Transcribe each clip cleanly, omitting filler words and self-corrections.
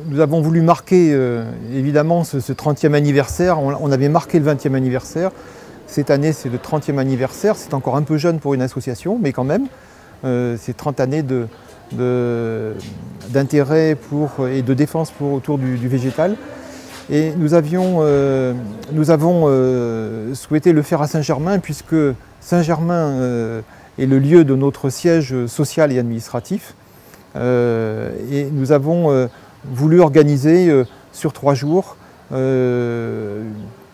Nous avons voulu marquer évidemment ce 30e anniversaire. On avait marqué le 20e anniversaire. Cette année, c'est le 30e anniversaire. C'est encore un peu jeune pour une association, mais quand même, c'est 30 années d'intérêt et de défense autour du végétal. Et nous avons souhaité le faire à Saint-Germain, puisque Saint-Germain est le lieu de notre siège social et administratif. Et nous avons voulu organiser sur 3 jours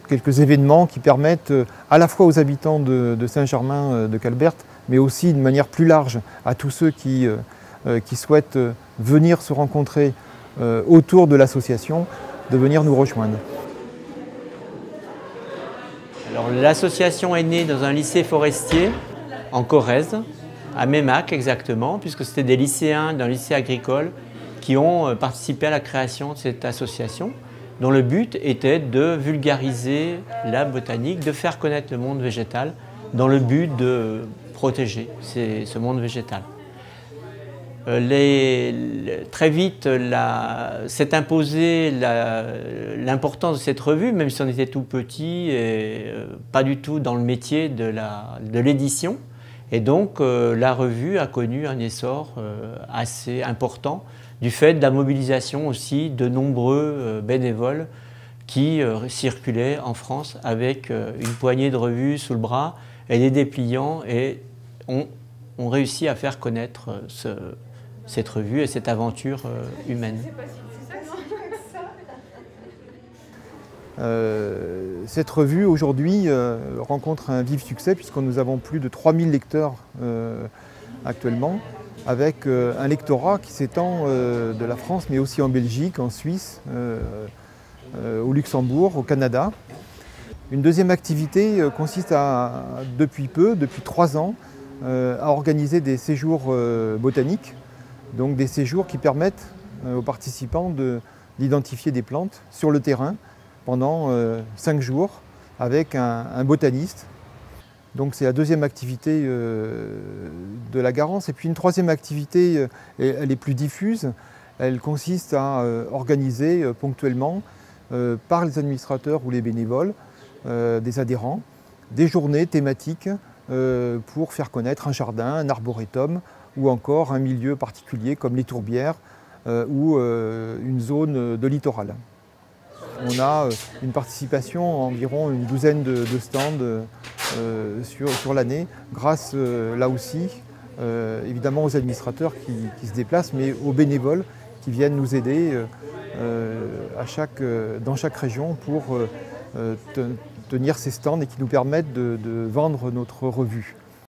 quelques événements qui permettent à la fois aux habitants de Saint-Germain de Calberte, mais aussi de manière plus large à tous ceux qui souhaitent venir se rencontrer autour de l'association, de venir nous rejoindre. Alors, l'association est née dans un lycée forestier en Corrèze, à Meymac exactement, puisque c'était des lycéens d'un lycée agricole qui ont participé à la création de cette association, dont le but était de vulgariser la botanique, de faire connaître le monde végétal, dans le but de protéger ce monde végétal. Très vite s'est imposée l'importance de cette revue, même si on était tout petit et pas du tout dans le métier de l'édition. Et donc la revue a connu un essor assez important du fait de la mobilisation aussi de nombreux bénévoles qui circulaient en France avec une poignée de revues sous le bras et des dépliants et ont réussi à faire connaître cette revue et cette aventure humaine. Cette revue aujourd'hui rencontre un vif succès puisque nous avons plus de 3000 lecteurs actuellement, avec un lectorat qui s'étend de la France mais aussi en Belgique, en Suisse, au Luxembourg, au Canada. Une deuxième activité consiste depuis 3 ans, à organiser des séjours botaniques, donc des séjours qui permettent aux participants d'identifier des plantes sur le terrain pendant 5 jours avec un botaniste. Donc c'est la deuxième activité de la Garance. Et puis une troisième activité, elle est plus diffuse, elle consiste à organiser ponctuellement par les administrateurs ou les bénévoles, des adhérents, des journées thématiques pour faire connaître un jardin, un arboretum ou encore un milieu particulier comme les tourbières ou une zone de littoral. On a une participation, environ une douzaine de stands sur l'année, grâce là aussi évidemment aux administrateurs qui se déplacent, mais aux bénévoles qui viennent nous aider dans chaque région pour tenir ces stands et qui nous permettent de vendre notre revue.